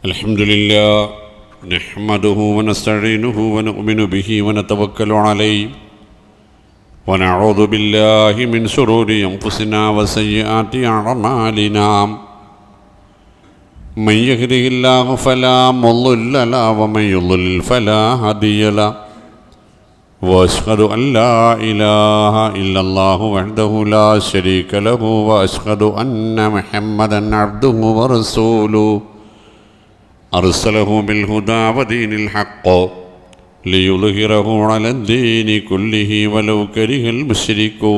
الحمد لله نحمده ونستعينه ونؤمن به ونتوكل عليه ونعوذ بالله من شرور أنفسنا وسيئات أعمالنا من يهده الله فلا مضل له ومن يضلل فلا هادي له وأشهد أن لا إله إلا الله وحده لا شريك له وأشهد أن محمدا عبده ورسوله أرسله بالهدى ودين الحق ليظهره على الدين كله ولو كره المشركون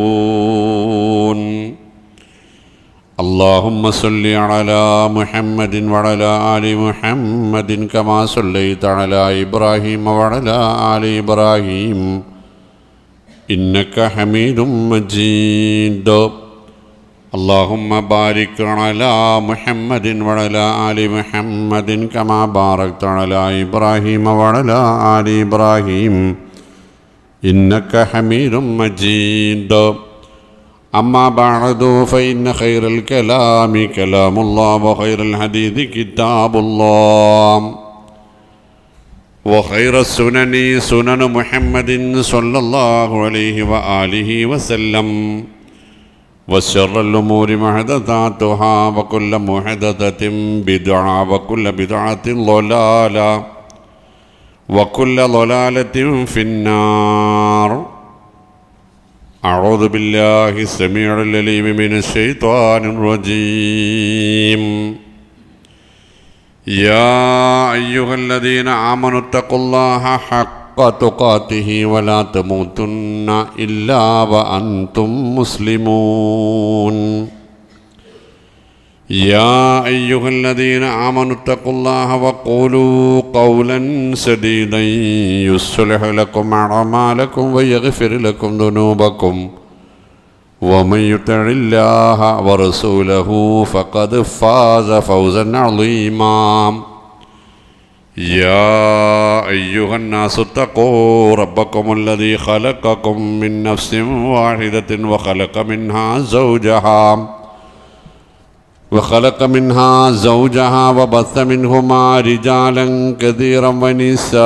اللهم صل على محمد وعلى آل محمد كما صليت على إبراهيم وعلى آل إبراهيم إنك حميد مجيد اللهم بارك على محمد وعلى آل محمد كما باركت على إبراهيم وعلى آل إبراهيم إنك حميد مجيد أما بعد فإن خير الكلام كلام الله وخير الحديث كتاب الله وخير السنن سنن محمد صلى الله عليه وآله وسلم وشر الأمور محدثاتها وكل محدثة بدعة وكل بدعة ضلالة وكل ضلالة في النار أعوذ بالله السميع العليم من الشيطان الرجيم يا أيها الذين آمنوا اتقوا الله حق تقاته ولا تموتن إلا وأنتم مسلمون يا أيها الذين آمنوا اتقوا الله وقولوا قولا سديدا يصلح لكم أعمالكم ويغفر لكم ذنوبكم ومن يطع الله ورسوله فقد فاز فوزا عظيما يا أيها الناس اتقوا ربكم الذي خلقكم من نفس واحدة وخلق منها زوجها وبث منهما رجالا كثيرا ونساء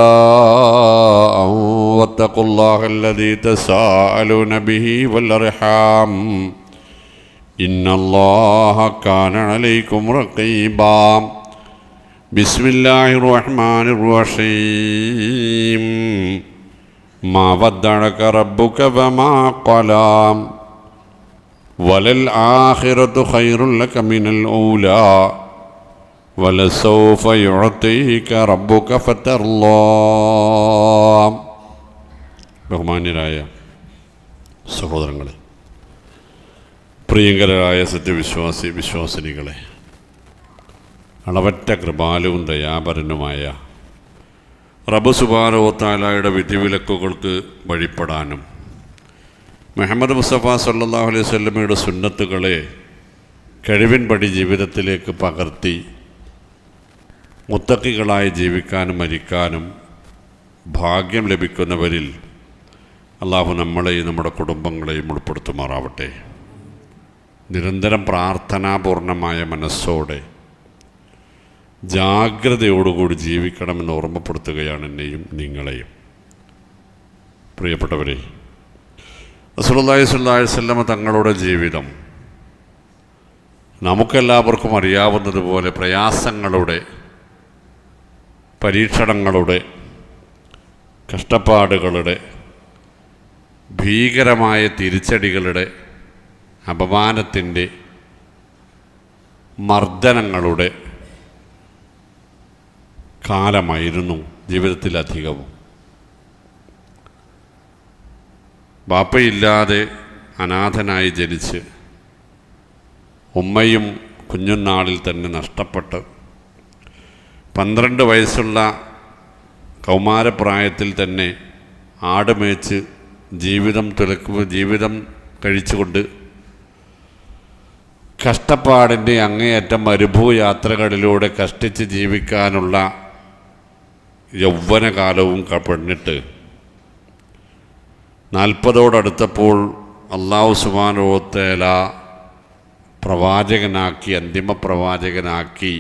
واتقوا الله الذي تساءلون به والأرحام إن الله كان عليكم رقيبا بسم الله الرحمن الرحيم ما ودعك ربك وما قلى وللآخرة خير لك من الأولى ولسوف يعطيك ربك فترضى ബഹുമാന്യരായ സഹോദരങ്ങളെ, പ്രിയങ്കരായ സത്യവിശ്വാസി വിശ്വാസിനികളെ, അളവറ്റ കൃപാലുവും ദയാപരനുമായ റബ്ബ് സുബ്ഹാനഹു വ തആലയുടെ വിധിവിലക്കുകൾക്ക് വഴിപ്പെടാനും മുഹമ്മദ് മുസ്തഫ സല്ലല്ലാഹു അലൈഹി വസല്ലമയുടെ സുന്നത്തുകളെ കഴിവിൻപടി ജീവിതത്തിലേക്ക് പകർത്തി മുത്തഖികളായി ജീവിക്കാനും മരിക്കാനും ഭാഗ്യം ലഭിക്കുന്നവരിൽ അള്ളാഹു നമ്മളെയും നമ്മുടെ കുടുംബങ്ങളെയും ഉൾപ്പെടുത്തുമാറാവട്ടെ. നിരന്തരം പ്രാർത്ഥനാപൂർണമായ മനസ്സോടെ ജാഗ്രതയോടുകൂടി ജീവിക്കണമെന്ന് ഓർമ്മപ്പെടുത്തുകയാണ് എന്നെയും നിങ്ങളെയും. പ്രിയപ്പെട്ടവരെ, റസൂലുള്ളാഹി സ്വല്ലല്ലാഹു അലൈഹി വസല്ലം തങ്ങളുടെ ജീവിതം നമുക്കെല്ലാവർക്കും അറിയാവുന്നതുപോലെ പ്രയാസങ്ങളുടെ, പരീക്ഷണങ്ങളുടെ, കഷ്ടപ്പാടുകളുടെ, ഭീകരമായ തിരിച്ചടികളുടെ, അപമാനത്തിൻ്റെ, മർദ്ദനങ്ങളുടെ കാലമായിരുന്നു ജീവിതത്തിലധികവും. ബാപ്പയില്ലാതെ അനാഥനായി ജനിച്ച് ഉമ്മയും കുഞ്ഞുനാളിൽ തന്നെ നഷ്ടപ്പെട്ട് 12 വയസ്സുള്ള കൗമാരപ്രായത്തിൽ തന്നെ ആടുമേച്ച് ജീവിതം കഴിച്ചുകൊണ്ട് കഷ്ടപ്പാടിൻ്റെ അങ്ങേയറ്റം മരുഭൂയാത്രകളിലൂടെ കഷ്ടിച്ച് ജീവിക്കാനുള്ള യൗവനകാലവും പെണ്ണിട്ട് 40ഓടടുത്തപ്പോൾ അല്ലാഹു സുബ്ഹാനഹു വ തആല പ്രവാചകനാക്കി, അന്തിമ പ്രവാചകനാക്കി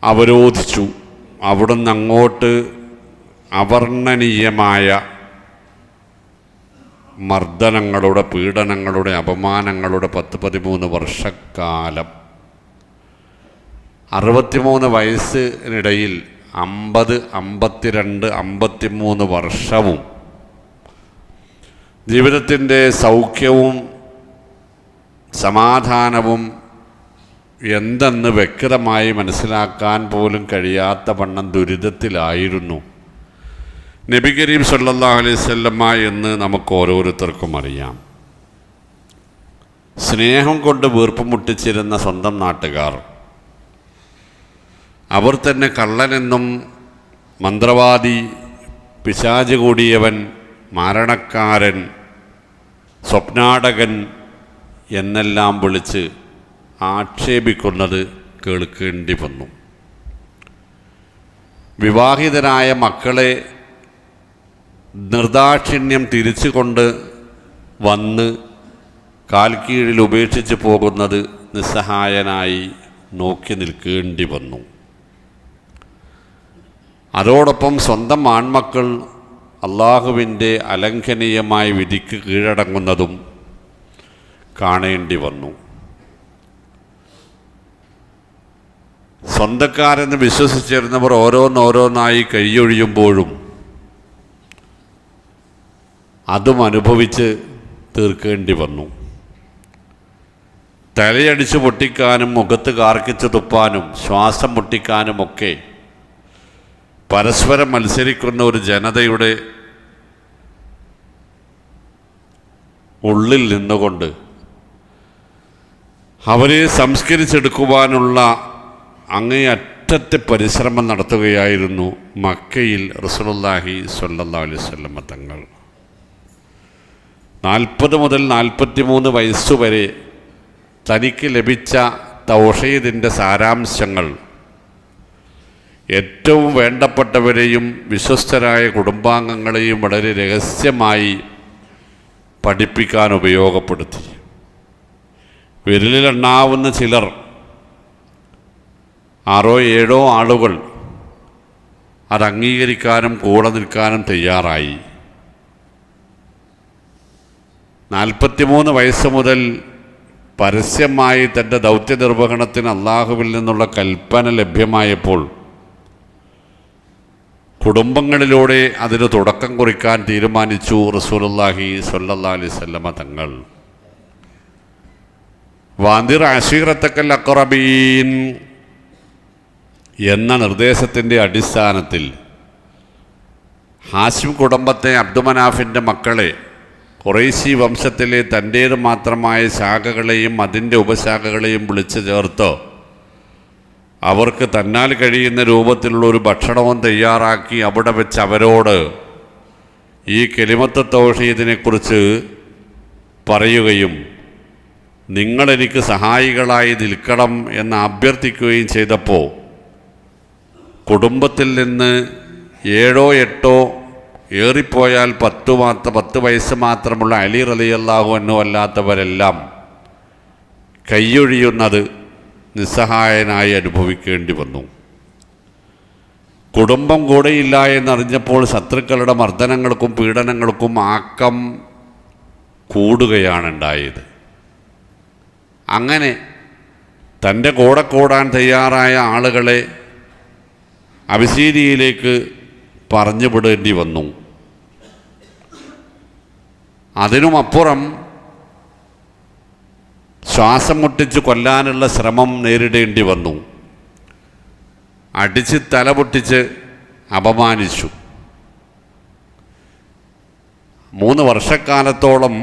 അവരോധിച്ചു. അവിടുന്ന് അങ്ങോട്ട് അവർണ്ണനീയമായ മർദ്ദനങ്ങളുടെ, പീഡനങ്ങളുടെ, അപമാനങ്ങളുടെ 10-13 വർഷക്കാലം, 63 വയസ്സിനിടയിൽ 50, 52, 53 വർഷവും ജീവിതത്തിൻ്റെ സൗഖ്യവും സമാധാനവും എന്തെന്ന് വ്യക്തമായി മനസ്സിലാക്കാൻ പോലും കഴിയാത്ത വണ്ണം ദുരിതത്തിലായിരുന്നു നബി കരീം സല്ലല്ലാഹു അലൈഹി വസല്ലമ എന്ന് നമുക്ക് ഓരോരുത്തർക്കും അറിയാം. സ്നേഹം കൊണ്ട് വീർപ്പ് മുട്ടിച്ചിരുന്ന സ്വന്തം നാട്ടുകാർ, അവർ തന്നെ കള്ളനെന്നും മന്ത്രവാദി, പിശാച് കൂടിയവൻ, മാരണക്കാരൻ, സ്വപ്നാടകൻ എന്നെല്ലാം വിളിച്ച് ആക്ഷേപിക്കുന്നത് കേൾക്കേണ്ടി വന്നു. വിവാഹിതരായ മക്കളെ നിർദാക്ഷിണ്യം തിരിച്ചുകൊണ്ട് വന്ന് കാൽ കീഴിൽ ഉപേക്ഷിച്ച് പോകുന്നത് നിസ്സഹായനായി നോക്കി നിൽക്കേണ്ടി വന്നു. അതോടൊപ്പം സ്വന്തം ആൺമക്കൾ അള്ളാഹുവിൻ്റെ അലംഘനീയമായ വിധിക്ക് കീഴടങ്ങുന്നതും കാണേണ്ടി വന്നു. സ്വന്തക്കാരെന്ന് വിശ്വസിച്ചിരുന്നവർ ഓരോന്നോരോന്നായി കൈയൊഴിയുമ്പോഴും അതും അനുഭവിച്ച് തീർക്കേണ്ടി വന്നു. തലയടിച്ച് പൊട്ടിക്കാനും മുഖത്ത് കാർക്കിച്ച് തുപ്പാനും ശ്വാസം മുട്ടിക്കാനുമൊക്കെ പരസ്പരം മത്സരിക്കുന്ന ഒരു ജനതയുടെ ഉള്ളിൽ നിന്നുകൊണ്ട് അവരെ സംസ്കരിച്ചെടുക്കുവാനുള്ള അങ്ങേയറ്റത്തെ പരിശ്രമം നടത്തുകയായിരുന്നു മക്കയിൽ റസൂലുള്ളാഹി സ്വല്ലല്ലാഹു അലൈഹി വസല്ലം തങ്ങൾ. 40 മുതൽ 43 വയസ്സുവരെ തനിക്ക് ലഭിച്ച തൗഹീദിൻ്റെ സാരാംശങ്ങൾ ഏറ്റവും വേണ്ടപ്പെട്ടവരെയും വിശ്വസ്തരായ കുടുംബാംഗങ്ങളെയും വളരെ രഹസ്യമായി പഠിപ്പിക്കാൻ ഉപയോഗപ്പെടുത്തി. വിരലിലെണ്ണാവുന്ന ചിലർ, 6-7 ആളുകൾ അത് അംഗീകരിക്കാനും കൂടെ നിൽക്കാനും തയ്യാറായി. 43 വയസ്സ് മുതൽ പരസ്യമായി തൻ്റെ ദൗത്യ നിർവഹണത്തിന് അള്ളാഹുവിൽ നിന്നുള്ള കൽപ്പന ലഭ്യമായപ്പോൾ കുടുംബങ്ങളിലൂടെ അതിന് തുടക്കം കുറിക്കാൻ തീരുമാനിച്ചു റസൂലുള്ളാഹി സ്വല്ലല്ലാഹു അലൈഹി വസല്ലമ തങ്ങൾ. വാന്ദിർ അശീറത്തക്കൽ അഖറബീൻ എന്ന നിർദ്ദേശത്തിൻ്റെ അടിസ്ഥാനത്തിൽ ഹാശിം കുടുംബത്തെ, അബ്ദുമനാഫിൻ്റെ മക്കളെ, ഖുറൈശി വംശത്തിലെ തൻ്റേത് മാത്രമായ ശാഖകളെയും അതിൻ്റെ ഉപശാഖകളെയും വിളിച്ചു ചേർത്ത് അവർക്ക് തന്നാൽ കഴിയുന്ന രൂപത്തിലുള്ള ഒരു ഭക്ഷണവും തയ്യാറാക്കി അവിടെ വെച്ച് അവരോട് ഈ കലിമത്ത് തൗഹീദിനെക്കുറിച്ച് പറയുകയും നിങ്ങളെനിക്ക് സഹായികളായി നിൽക്കണം എന്ന് അഭ്യർത്ഥിക്കുകയും ചെയ്തപ്പോൾ കുടുംബത്തിൽ നിന്ന് 7-8 ഏറിപ്പോയാൽ 10 വയസ്സ് മാത്രമുള്ള അലി റളിയല്ലാഹു അൻഹു അല്ലാത്തവരെല്ലാം കൈയൊഴിയുന്നത് നിസ്സഹായനായി അനുഭവിക്കേണ്ടി വന്നു. കുടുംബം കൂടെയില്ല എന്നറിഞ്ഞപ്പോൾ ശത്രുക്കളുടെ മർദ്ദനങ്ങൾക്കും പീഡനങ്ങൾക്കും ആക്കം കൂടുകയാണ് ഉണ്ടായത്. അങ്ങനെ തൻ്റെ കൂടെ കൂടാൻ തയ്യാറായ ആളുകളെ അബിസീനിയയിലേക്ക് പറഞ്ഞുവിടേണ്ടി വന്നു. അതിനുമപ്പുറം ശ്വാസം മുട്ടിച്ച് കൊല്ലാനുള്ള ശ്രമം നേരിടേണ്ടി വന്നു. അടിച്ച് തല പൊട്ടിച്ച് അപമാനിച്ചു. 3 വർഷക്കാലത്തോളം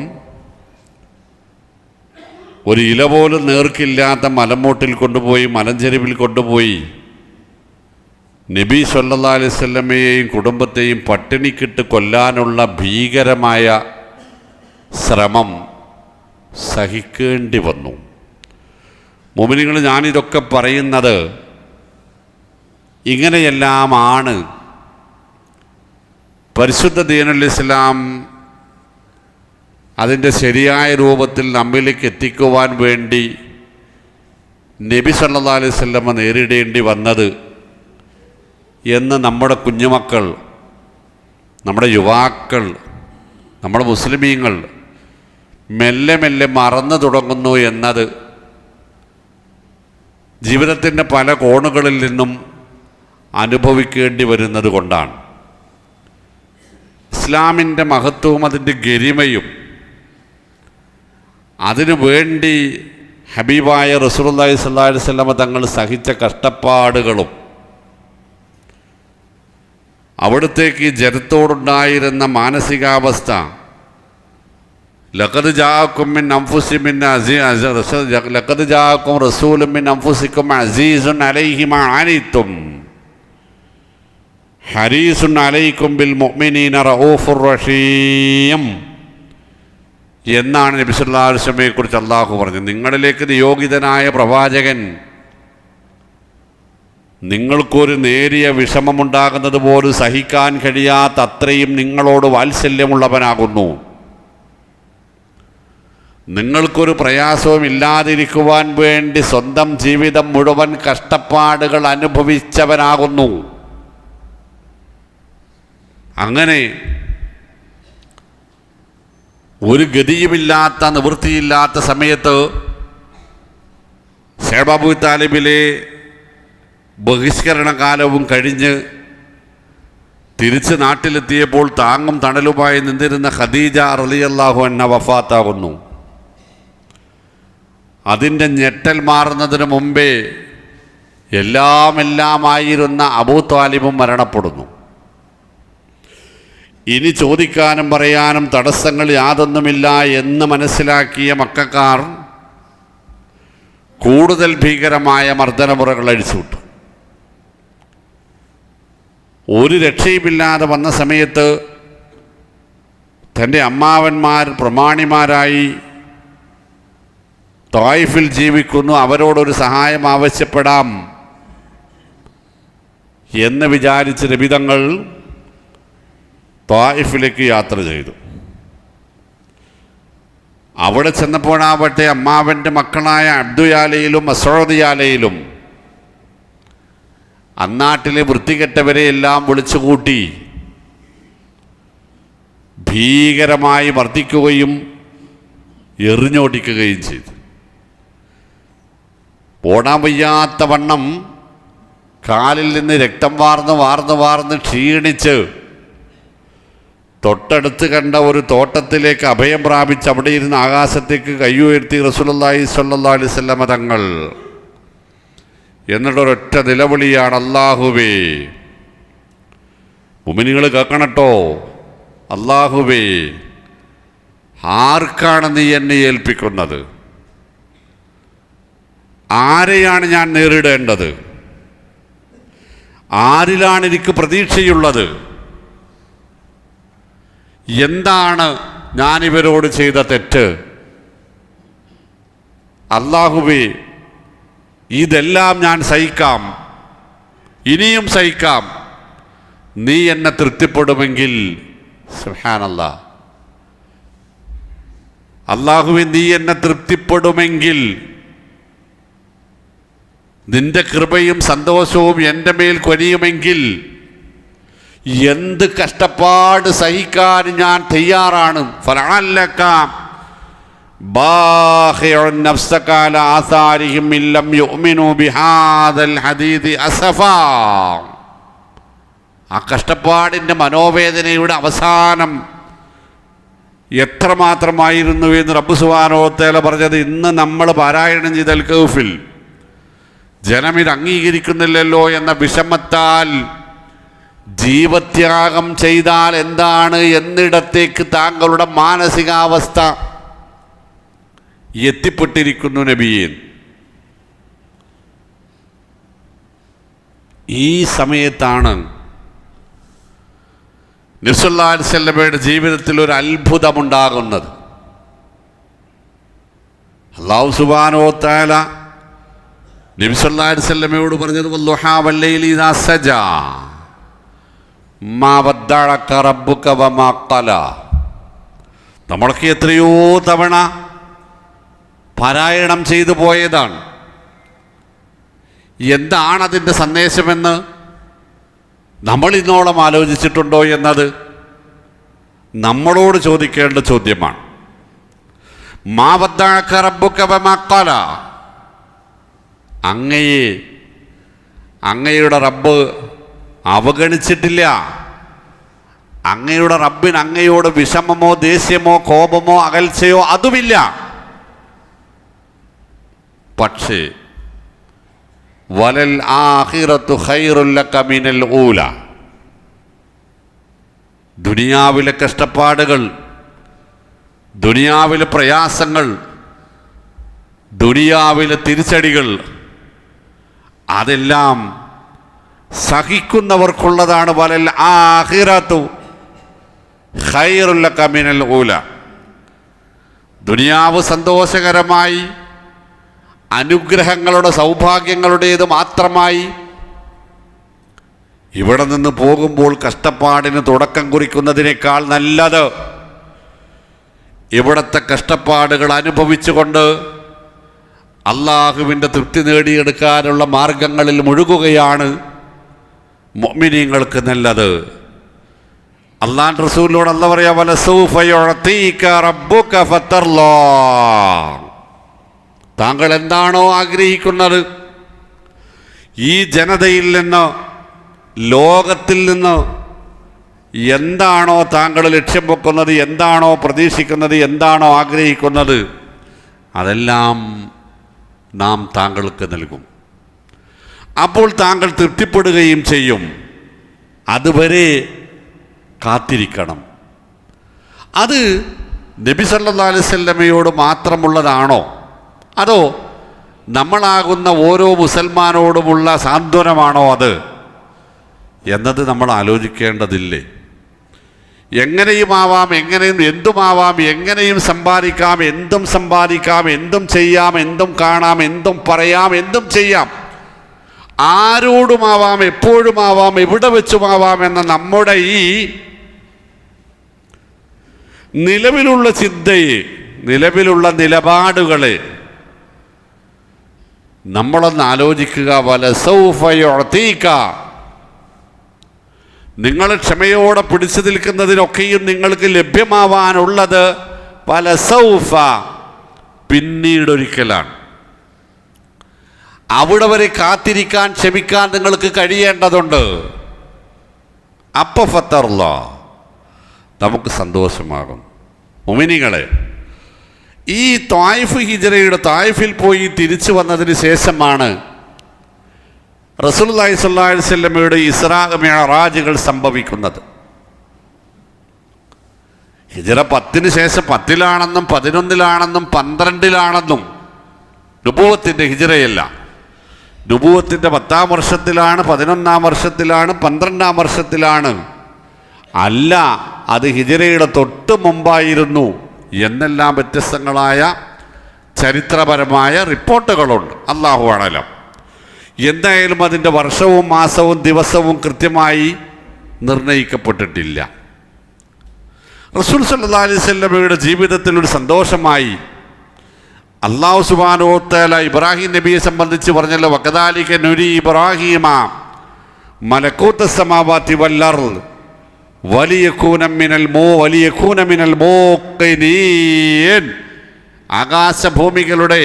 ഒരു ഇല പോലും നേർക്കില്ലാത്ത മലമൂട്ടിൽ കൊണ്ടുപോയി, മലഞ്ചെരുവിൽ കൊണ്ടുപോയി നബി സല്ലല്ലാഹു അലൈഹി വസല്ലമയെയും കുടുംബത്തെയും പട്ടിണിക്കിട്ട് കൊല്ലാനുള്ള ഭീകരമായ ശ്രമം സഹിക്കേണ്ടി വന്നു. മുഅ്മിനീങ്ങൾ, ഞാനിതൊക്കെ പറയുന്നത് ഇങ്ങനെയെല്ലാമാണ് പരിശുദ്ധ ദീനുൽ ഇസ്ലാം അതിൻ്റെ ശരിയായ രൂപത്തിൽ നമ്മിലേക്ക് എത്തിക്കുവാൻ വേണ്ടി നബി സല്ലല്ലാഹു അലൈഹി വസല്ലമ നേരിടേണ്ടി വന്നത് എന്ന് നമ്മുടെ കുഞ്ഞുമക്കൾ, നമ്മുടെ യുവാക്കൾ, നമ്മുടെ മുസ്ലിമീങ്ങൾ മെല്ലെ മെല്ലെ മറന്നു തുടങ്ങുന്നു എന്നത് ജീവിതത്തിൻ്റെ പല കോണുകളിൽ നിന്നും അനുഭവിക്കേണ്ടി വരുന്നത് കൊണ്ടാണ്. ഇസ്ലാമിൻ്റെ മഹത്വവും അതിൻ്റെ ഗരിമയും അതിനു വേണ്ടി ഹബീബായ റസൂലുള്ളാഹി സ്വല്ലല്ലാഹു അലൈഹി വസല്ലം തങ്ങൾ സഹിച്ച കഷ്ടപ്പാടുകളും അവിടുത്തേക്ക് ജനത്തോടുണ്ടായിരുന്ന മാനസികാവസ്ഥ, ലഖദ് ജാഅക്കും മിൻ അൻഫുസിക്കും ലഖദ് ജാഅക്കും റസൂലുൻ മിൻ അൻഫുസിക്കും അസീസുൻ അലൈഹി മാ അനിത്തും ഹരീസുൻ അലൈക്കും ബിൽ മുഅ്മിനീന റഊഫുർ റഹീം എന്നാണ് നബി സല്ലല്ലാഹു അലൈഹി വസല്ലമയെ കുറിച്ച് അല്ലാഹു പറഞ്ഞത്. നിങ്ങളിലേക്ക് നിയോഗിതനായ പ്രവാചകൻ നിങ്ങൾക്കൊരു നേരിയ വിഷമമുണ്ടാകുന്നത് പോലും സഹിക്കാൻ കഴിയാത്ത അത്രയും നിങ്ങളോട് വാത്സല്യമുള്ളവനാകുന്നു. നിങ്ങൾക്കൊരു പ്രയാസവും ഇല്ലാതിരിക്കുവാൻ വേണ്ടി സ്വന്തം ജീവിതം മുഴുവൻ കഷ്ടപ്പാടുകൾ അനുഭവിച്ചവനാകുന്നു. അങ്ങനെ ഒരു ഗതിയുമില്ലാത്ത നിവൃത്തിയില്ലാത്ത സമയത്ത് ശൈബ് അബൂ താലിബിലെ ബഹിഷ്കരണ കാലവും കഴിഞ്ഞ് തിരിച്ച് നാട്ടിലെത്തിയപ്പോൾ താങ്ങും തണലുമായി നിന്നിരുന്ന ഖദീജ റളിയല്ലാഹു അൻഹ വഫാത്താകുന്നു. അതിൻ്റെ ഞെട്ടൽ മാറുന്നതിന് മുമ്പേ എല്ലാമായിരുന്ന അബൂ താലിബും മരണപ്പെടുന്നു. ഇനി ചോദിക്കാനും പറയാനും തടസ്സങ്ങൾ യാതൊന്നുമില്ല എന്ന് മനസ്സിലാക്കിയ മക്കക്കാർ കൂടുതൽ ഭീകരമായ മർദ്ദനമുറകൾ അഴിച്ചുവിട്ടു. ഒരു രക്ഷയുമില്ലാതെ വന്ന സമയത്ത് തൻ്റെ അമ്മാവന്മാർ പ്രമാണിമാരായി ത്വായിഫിൽ ജീവിക്കുന്നു, അവരോടൊരു സഹായം ആവശ്യപ്പെടാം എന്ന് വിചാരിച്ച് നബി തങ്ങൾ ത്വായിഫിലേക്ക് യാത്ര ചെയ്തു. അവിടെ ചെന്നപ്പോഴാവട്ടെ അമ്മാവൻ്റെ മക്കളായ അബ്ദുയാലയിലും മസൂദിയാലയിലും അന്നാട്ടിലെ വൃത്തികെട്ടവരെ എല്ലാം വിളിച്ചുകൂട്ടി ഭീകരമായി മർദ്ദിക്കുകയും എറിഞ്ഞോടിക്കുകയും ചെയ്തു. ഓടാൻ വയ്യാത്ത വണ്ണം കാലിൽ നിന്ന് രക്തം വാർന്ന് ക്ഷീണിച്ച് തൊട്ടടുത്ത് കണ്ട ഒരു തോട്ടത്തിലേക്ക് അഭയം പ്രാപിച്ച് അവിടെ ഇരുന്ന് ആകാശത്തേക്ക് കയ്യുയർത്തി റസൂലുള്ളാഹി സ്വല്ലല്ലാഹു അലൈഹി വസല്ലം തങ്ങൾ. എന്നിട്ടൊരൊറ്റ നിലവിളിയാണ്, അല്ലാഹുവേ, മുഅ്മിനീങ്ങൾ കേൾക്കണട്ടോ, അല്ലാഹുവേ, ആർക്കാണ് നീ എന്നെ ഏൽപ്പിക്കുന്നത്? ആരെയാണ് ഞാൻ നേരിടേണ്ടത്? ആരിലാണ് എനിക്ക് പ്രതീക്ഷയുള്ളത്? എന്താണ് ഞാനിവരോട് ചെയ്ത തെറ്റ്? അല്ലാഹുവേ, ഇതെല്ലാം ഞാൻ സഹിക്കാം, ഇനിയും സഹിക്കാം, നീ എന്നെ തൃപ്തിപ്പെടുമെങ്കിൽ. സുബ്ഹാനല്ലാഹ്, അല്ലാഹുവേ, നീ എന്നെ തൃപ്തിപ്പെടുമെങ്കിൽ, നിന്റെ കൃപയും സന്തോഷവും എൻ്റെ മേൽ കൊരിയുമെങ്കിൽ എന്ത് കഷ്ടപ്പാട് സഹിക്കാൻ ഞാൻ തയ്യാറാണ്. ഫലഅല്ലക ബാഖിഉൻ നഫ്സക അലാ ആസാരിഹിം ഇല്ലം യുഅ്മിനൂ ബിഹാദൽ ഹദീദി അസഫാ. ആ കഷ്ടപ്പാടിൻ്റെ മനോവേദനയുടെ അവസാനം എത്രമാത്രമായിരുന്നു എന്ന് റബ്ബ് സുബ്ഹാനഹു വ തആല പറഞ്ഞത് ഇന്ന് നമ്മൾ പാരായണം ചെയ്ത അൽ കഹ്ഫിൽ. ജനമിത് അംഗീകരിക്കുന്നില്ലല്ലോ എന്ന വിഷമത്താൽ ജീവത്യാഗം ചെയ്താൽ എന്താണ് എന്നിടത്തേക്ക് താങ്കളുടെ മാനസികാവസ്ഥ എത്തിപ്പെട്ടിരിക്കുന്നു നബിയേ. ഈ സമയത്താണ് നബി സല്ലല്ലാഹു അലൈഹി വസല്ലമയുടെ ജീവിതത്തിൽ ഒരു അത്ഭുതമുണ്ടാകുന്നത്. അല്ലാഹു സുബ്ഹാനഹു വ തആല നബി സല്ലല്ലാഹു അലൈഹി വസല്ലമയോട് പറഞ്ഞത് വദ്ദുഹാ വല്ലൈലി ഇദാ സജാ മാ വദ്ദഅക റബ്ബുക വമാ ഖലാ. നമ്മളൊക്കെ എത്രയോ തവണ പാരായണം ചെയ്തു പോയതാണ്. എന്താണതിൻ്റെ സന്ദേശമെന്ന് നമ്മൾ ഇന്നോളം ആലോചിച്ചിട്ടുണ്ടോ എന്നത് നമ്മളോട് ചോദിക്കേണ്ട ചോദ്യമാണ്. മാ വദ്ദഅക റബ്ബുക വമാ ഖാല, അങ്ങയുടെ റബ്ബ് അവഗണിച്ചിട്ടില്ല. അങ്ങയുടെ റബ്ബിന് അങ്ങയോട് വിഷമമോ ദേഷ്യമോ കോപമോ അകൽച്ചയോ അതുമില്ല. പക്ഷേ വലൽ ആഖിറത്തു ഖൈറുൽ ലക മിനൽ ഊല, ദുനിയാവിലെ കഷ്ടപ്പാടുകൾ, ദുനിയാവിലെ പ്രയാസങ്ങൾ, ദുനിയാവിലെ തിരിച്ചടികൾ അതെല്ലാം സഹിക്കുന്നവർക്കുള്ളതാണ്. വലൽ ആഖിറത്തു ഖൈറുൽ ലക മിനൽ ഊല, ദുനിയാവ് സന്തോഷകരമായി അനുഗ്രഹങ്ങളുടെ സൗഭാഗ്യങ്ങളുടേത് മാത്രമായി ഇവിടെ നിന്ന് പോകുമ്പോൾ കഷ്ടപ്പാടിന് തുടക്കം കുറിക്കുന്നതിനേക്കാൾ നല്ലത് ഇവിടുത്തെ കഷ്ടപ്പാടുകൾ അനുഭവിച്ചുകൊണ്ട് അള്ളാഹുവിൻ്റെ തൃപ്തി നേടിയെടുക്കാനുള്ള മാർഗങ്ങളിൽ മുഴുകുകയാണ് മുഅ്മിനീങ്ങൾക്ക് നല്ലത്. അല്ലാഹുവിൻ്റെ റസൂലിനോട് അല്ലാഹു പറയാ, വലസൗഫ യുഅതീക റബ്ബുക ഫതർലാ, താങ്കൾ എന്താണോ ആഗ്രഹിക്കുന്നത്, ഈ ജനതയിൽ നിന്ന്, ലോകത്തിൽ നിന്ന് എന്താണോ താങ്കൾ ലക്ഷ്യം വെക്കുന്നത്, എന്താണോ പ്രതീക്ഷിക്കുന്നത്, എന്താണോ ആഗ്രഹിക്കുന്നത്, അതെല്ലാം നാം താങ്കൾക്ക് നൽകും. അപ്പോൾ താങ്കൾ തൃപ്തിപ്പെടുകയും ചെയ്യും. അതുവരെ കാത്തിരിക്കണം. അത് നബി സല്ലല്ലാഹു അലൈഹി വസല്ലമയോട് മാത്രമുള്ളതാണോ, അതോ നമ്മളാകുന്ന ഓരോ മുസൽമാനോടുമുള്ള സാന്ത്വനമാണോ അത് എന്നത് നമ്മൾ ആലോചിക്കേണ്ടതില്ലേ? എങ്ങനെയുമാവാം, എങ്ങനെയും എന്തുമാവാം, എങ്ങനെയും സമ്പാദിക്കാം, എന്തും സമ്പാദിക്കാം, എന്തും ചെയ്യാം, എന്തും കാണാം, എന്തും പറയാം, എന്തും ചെയ്യാം, ആരോടുമാവാം, എപ്പോഴുമാവാം, എവിടെ വെച്ചുമാവാം എന്ന നമ്മുടെ ഈ നിലവിലുള്ള ചിന്തയെ, നിലവിലുള്ള നിലപാടുകളെ നമ്മളൊന്ന് ആലോചിക്കുക. വലസൗഫ യുഅതീക, നിങ്ങൾ ക്ഷമയോടെ പിടിച്ചു നിൽക്കുന്നതിനൊക്കെയും നിങ്ങൾക്ക് ലഭ്യമാവാനുള്ളത് വലസൗഫ, പിന്നീടൊരിക്കലാണ്. അവിടെ വരെ കാത്തിരിക്കാൻ, ക്ഷമിക്കാൻ നിങ്ങൾക്ക് കഴിയേണ്ടതുണ്ട്. അപ്പോൾ ഫതർലാ, നമുക്ക് സന്തോഷമാകും. മുഅ്മിനീങ്ങളെ, ഈ ത്വായിഫ് ഹിജ്റയുടെ ത്വായിഫിൽ പോയി തിരിച്ചു വന്നതിന് ശേഷമാണ് റസൂലുള്ളാഹി സ്വല്ലല്ലാഹു അലൈഹി വസല്ലമയുടെ ഇസ്രാ മിഅ്റാജുകൾ സംഭവിക്കുന്നത്. ഹിജ്റ 10 ശേഷം 10-ലാണെന്നും 11-ലാണെന്നും 12-ലാണെന്നും നുബുവത്തിൻ്റെ ഹിജ്റയല്ല. നുബുവത്തിൻ്റെ 10-ാം വർഷത്തിലാണ്, 11-ാം വർഷത്തിലാണ്, 12-ാം വർഷത്തിലാണ്, അല്ല അത് ഹിജ്റയുടെ തൊട്ട് മുമ്പായിരുന്നു എന്നെല്ലാം വ്യത്യസ്തങ്ങളായ ചരിത്രപരമായ റിപ്പോർട്ടുകളുണ്ട്. അല്ലാഹു അഅലം. എന്തായാലും അതിൻ്റെ വർഷവും മാസവും ദിവസവും കൃത്യമായി നിർണയിക്കപ്പെട്ടിട്ടില്ല. റസൂൽ സല്ലല്ലാഹു അലൈഹി വസല്ലമയുടെ ജീവിതത്തിൽ ഒരു സന്തോഷമായി അല്ലാഹു സുബ്ഹാനഹു വ തആല ഇബ്രാഹിം നബിയെ സംബന്ധിച്ച് പറഞ്ഞല്ലോ, വകദാലിക നുരി ഇബ്രാഹിമ മലകൂത്തസ് സമാവാതി വൽ അർള് വലിയകൂന മിനൽ മൂഖിനീൻ, ആകാശഭൂമികളുടെ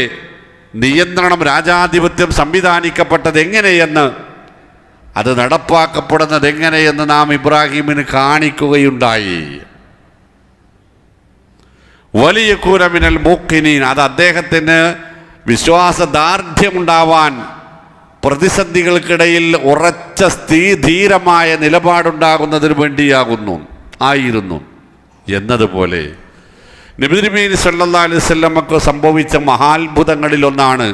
നിയന്ത്രണം, രാജാധിപത്യം സംവിധാനിക്കപ്പെട്ടത് എങ്ങനെയെന്ന്, അത് നടപ്പാക്കപ്പെടുന്നത് എങ്ങനെയെന്ന് നാം ഇബ്രാഹിമിന് കാണിക്കുകയുണ്ടായി. വലിയകൂന മിനൽ മൂഖിനീൻ, അത് അദ്ദേഹത്തിന് വിശ്വാസദാർഢ്യമുണ്ടാവാൻ, പ്രതിസന്ധികൾക്കിടയിൽ ഉറച്ച ധീരമായ നിലപാടുണ്ടാകുന്നതിന് വേണ്ടിയായിരുന്നു എന്നതുപോലെ നബി തിരുമേനി സല്ലല്ലാഹു അലൈഹി വസല്ലമക്ക് സംഭവിച്ച മഹാത്ഭുതങ്ങളിലൊന്നാണ്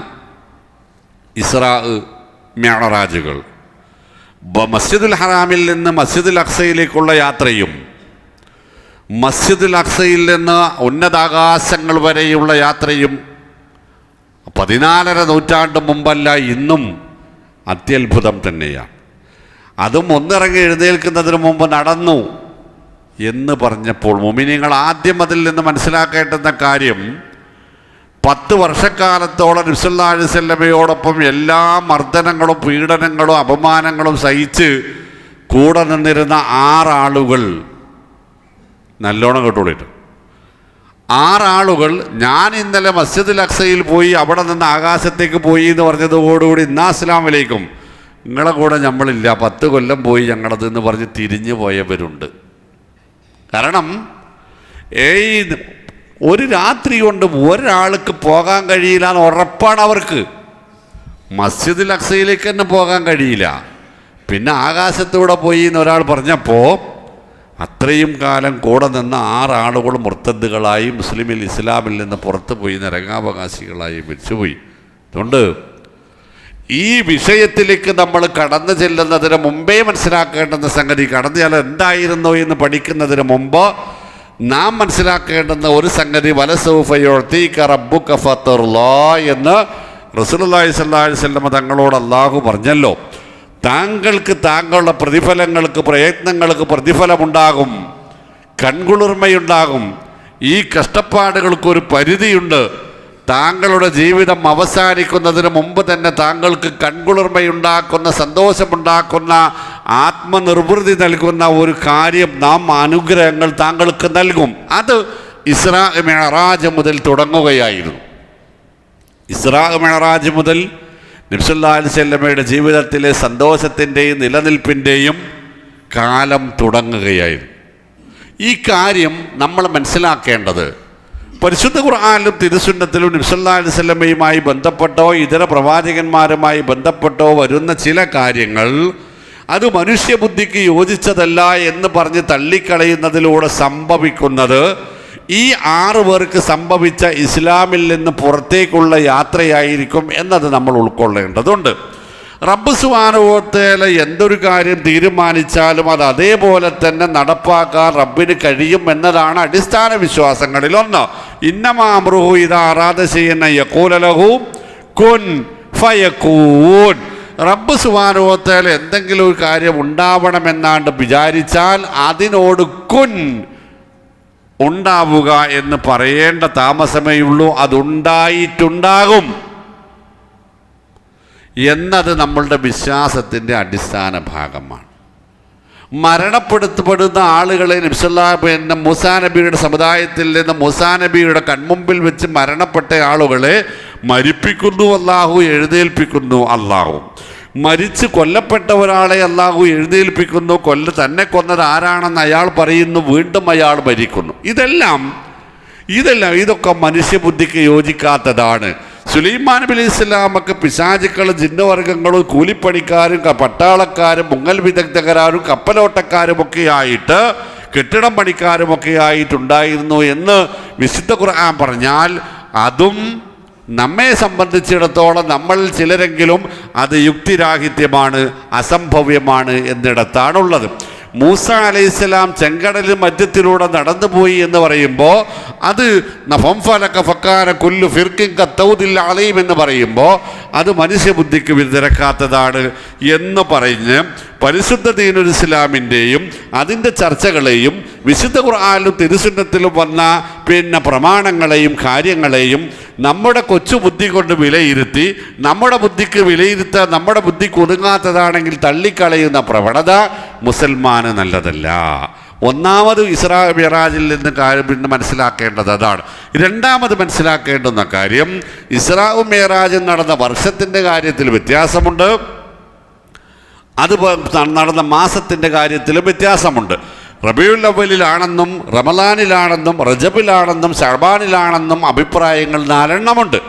ഇസ്രാ മിഅ്റാജുകൾ. മസ്ജിദുൽ ഹറാമിൽ നിന്ന് മസ്ജിദുൽ അഖ്സയിലേക്കുള്ള യാത്രയും മസ്ജിദുൽ അഖ്സയിൽ നിന്ന് ഉന്നതാകാശങ്ങൾ വരെയുള്ള യാത്രയും 14ാം നൂറ്റാണ്ട് മുമ്പല്ല, ഇന്നും അത്യത്ഭുതം തന്നെയാണ്. അതും ഒന്നിറങ്ങി എഴുന്നേൽക്കുന്നതിന് മുമ്പ് നടന്നു എന്ന് പറഞ്ഞപ്പോൾ മുഅ്മിനീങ്ങൾ ആദ്യം അതിൽ നിന്ന് മനസ്സിലാക്കേണ്ടുന്ന കാര്യം, 10 വർഷക്കാലത്തോളം നബി സല്ലല്ലാഹു അലൈഹി വസല്ലമയോടൊപ്പം എല്ലാ മർദ്ദനങ്ങളും പീഡനങ്ങളും അപമാനങ്ങളും സഹിച്ച് കൂടെ നിന്നിരുന്ന 6 ആളുകൾ, നല്ലോണം കേട്ടോളിട്ട്, 6 ആളുകൾ ഞാൻ ഇന്നലെ മസ്ജിദുൽ അക്സയിൽ പോയി അവിടെ നിന്ന് ആകാശത്തേക്ക് പോയി എന്ന് പറഞ്ഞതോടുകൂടി അസ്സലാമു അലൈക്കും, നിങ്ങളെ കൂടെ നമ്മളില്ല, 10 കൊല്ലം പോയി ഞങ്ങളതെന്ന് പറഞ്ഞ് തിരിഞ്ഞു പോയവരുണ്ട്. കാരണം ഒരു രാത്രി കൊണ്ട് ഒരാൾക്ക് പോകാൻ കഴിയില്ല എന്ന് ഉറപ്പാണ് അവർക്ക്. മസ്ജിദുൽ അക്സയിലേക്ക് തന്നെ പോകാൻ കഴിയില്ല, പിന്നെ ആകാശത്തൂടെ പോയി എന്ന് ഒരാൾ പറഞ്ഞപ്പോൾ അത്രയും കാലം കൂടെ നിന്ന 6 ആളുകൾ മുർത്തദ്ദുകളായി ഇസ്ലാമിൽ നിന്ന് പുറത്തു പോയി, നരകാവകാശികളായി മരിച്ചുപോയി. അതുകൊണ്ട് ഈ വിഷയത്തിലേക്ക് നമ്മൾ കടന്നു ചെല്ലുന്നതിന് മുമ്പേ മനസ്സിലാക്കേണ്ടുന്ന സംഗതി, കടന്നു ചെല്ലാൻ എന്തായിരുന്നു എന്ന് പഠിക്കുന്നതിന് മുമ്പ് നാം മനസ്സിലാക്കേണ്ടുന്ന ഒരു സംഗതി, വലസൗഫ യുഅ്തീക റബ്ബുക ഫതർളാ എന്ന് റസൂലുള്ളാഹി സ്വല്ലല്ലാഹു അലൈഹി വസല്ലം തങ്ങളോട് അല്ലാഹു പറഞ്ഞല്ലോ. താങ്കൾക്ക് താങ്കളുടെ പ്രതിഫലങ്ങൾക്ക്, പ്രയത്നങ്ങൾക്ക് പ്രതിഫലമുണ്ടാകും, കൺകുളിർമയുണ്ടാകും. ഈ കഷ്ടപ്പാടുകൾക്കൊരു പരിധിയുണ്ട്. താങ്കളുടെ ജീവിതം അവസാനിക്കുന്നതിന് മുമ്പ് തന്നെ താങ്കൾക്ക് കൺകുളിർമയുണ്ടാക്കുന്ന, സന്തോഷമുണ്ടാക്കുന്ന, ആത്മനിർവൃതി നൽകുന്ന ഒരു കാര്യം, നാം അനുഗ്രഹങ്ങൾ താങ്കൾക്ക് നൽകും. അത് ഇസ്രാ മിഅ്റാജ് മുതൽ തുടങ്ങുകയായിരുന്നു. ഇസ്രാ മിഅ്റാജ് മുതൽ നബി സല്ലല്ലാഹു അലൈഹി വസല്ലമയുടെ ജീവിതത്തിലെ സന്തോഷത്തിൻ്റെയും നിലനിൽപ്പിൻ്റെയും കാലം തുടങ്ങുകയായിരുന്നു. ഈ കാര്യം നമ്മൾ മനസ്സിലാക്കേണ്ടത് പരിശുദ്ധ ഖുർആനിലും തിരുസുന്നത്തിലും നബി സല്ലല്ലാഹു അലൈഹി വസല്ലമയുമായി ബന്ധപ്പെട്ടോ ഇതര പ്രവാചകന്മാരുമായി ബന്ധപ്പെട്ടോ വരുന്ന ചില കാര്യങ്ങൾ അത് മനുഷ്യബുദ്ധിക്ക് യോജിച്ചതല്ല എന്ന് പറഞ്ഞ് തള്ളിക്കളയുന്നതിലൂടെ സംഭവിക്കുന്നത് ഈ 6 പേർക്ക് സംഭവിച്ച ഇസ്ലാമിൽ നിന്ന് പുറത്തേക്കുള്ള യാത്രയായിരിക്കും എന്നത് നമ്മൾ ഉൾക്കൊള്ളേണ്ടതുണ്ട്. റബ്ബ് സുബ്ഹാനഹു വ തആല എന്തൊരു കാര്യം തീരുമാനിച്ചാലും അത് അതേപോലെ തന്നെ നടപ്പാക്കാൻ റബ്ബിന് കഴിയും എന്നതാണ് അടിസ്ഥാന വിശ്വാസങ്ങളിലൊന്ന്. ഇന്നമാ അംറുഹു ഇദാ അറാദ ശൈഅൻ യഖൂല ലഹു കുൻ ഫയകൂൻ. റബ്ബ് സുബ്ഹാനഹു വ തആല എന്തെങ്കിലും ഒരു കാര്യം ഉണ്ടാവണമെന്നാണ്ട് വിചാരിച്ചാൽ അതിനോട് കുൻ, ഉണ്ടാവുക എന്ന് പറയേണ്ട താമസമേയുള്ളൂ. അതുണ്ടായിട്ടുണ്ടാകും എന്നത് നമ്മളുടെ വിശ്വാസത്തിൻ്റെ അടിസ്ഥാന ഭാഗമാണ്. മരണപ്പെടുത്തപ്പെടുന്ന ആളുകളെ മൂസാ നബിയുടെ സമുദായത്തിൽ നിന്ന് മൂസാ നബിയുടെ കൺമുമ്പിൽ വെച്ച് മരണപ്പെട്ട ആളുകളെ മരിപ്പിക്കുന്നു അല്ലാഹു, എഴുന്നേൽപ്പിക്കുന്നു അല്ലാഹു. മരിച്ച് കൊല്ലപ്പെട്ട ഒരാളെ അല്ലാഹു എഴുന്നേൽപ്പിക്കുന്നു. തന്നെ കൊന്നത് ആരാണെന്ന് അയാൾ പറയുന്നു, വീണ്ടും അയാൾ മരിക്കുന്നു. ഇതൊക്കെ മനുഷ്യബുദ്ധിക്ക് യോജിക്കാത്തതാണ്. സുലൈമാൻ നബി അലൈഹി സ്വലാമക്ക് പിശാചുക്കളും ജിന്നവർഗങ്ങളും കൂലിപ്പണിക്കാരും പട്ടാളക്കാരും മുങ്ങൽ വിദഗ്ധകരാരും കപ്പലോട്ടക്കാരുമൊക്കെ ആയിട്ട് കെട്ടിടം പണിക്കാരുമൊക്കെ ആയിട്ടുണ്ടായിരുന്നു എന്ന് വിശുദ്ധ ഖുർആൻ പറഞ്ഞാൽ അതും നമ്മെ സംബന്ധിച്ചിടത്തോളം നമ്മളിൽ ചിലരെങ്കിലും അത് യുക്തിരാഹിത്യമാണ്, അസംഭവ്യമാണ് എന്നിടത്താണുള്ളത്. മൂസ അലൈഹിസ്സലാം ചെങ്കടലിൽ മധ്യത്തിലൂടെ നടന്നുപോയി എന്ന് പറയുമ്പോൾ അത് എന്ന് പറയുമ്പോൾ അത് മനുഷ്യബുദ്ധിക്ക് വിരക്കാത്തതാണ് എന്ന് പറഞ്ഞ് പരിശുദ്ധ ദീനുൽ ഇസ്ലാമിൻ്റെയും അതിൻ്റെ ചർച്ചകളെയും വിശുദ്ധ ഖുർആനിലും തിരുസുന്നത്തിലും വന്ന പ്രമാണങ്ങളെയും കാര്യങ്ങളെയും നമ്മുടെ കൊച്ചു ബുദ്ധി കൊണ്ട് വിലയിരുത്തി നമ്മുടെ ബുദ്ധിക്ക് വിലയിരുത്താൻ നമ്മുടെ ബുദ്ധിക്ക് ഒതുങ്ങാത്തതാണെങ്കിൽ തള്ളിക്കളയുന്ന പ്രവണത മുസൽമാന് നല്ലതല്ല. ഒന്നാമത് ഇസ്രാ മിഅ്റാജിൽ നിന്ന് കാര്യം മനസ്സിലാക്കേണ്ടത് അതാണ്. രണ്ടാമത് മനസ്സിലാക്കേണ്ടുന്ന കാര്യം, ഇസ്രാവും മിഅ്റാജും നടന്ന വർഷത്തിൻ്റെ കാര്യത്തിൽ വ്യത്യാസമുണ്ട്, അത് നടന്ന മാസത്തിൻ്റെ കാര്യത്തിലും വ്യത്യാസമുണ്ട്. റബീഉൽ അവ്വലിലാണെന്നും റമളാനിലാണെന്നും റജബിലാണെന്നും ശഅബാനിലാണെന്നും അഭിപ്രായങ്ങൾ 4 എണ്ണമുണ്ട്.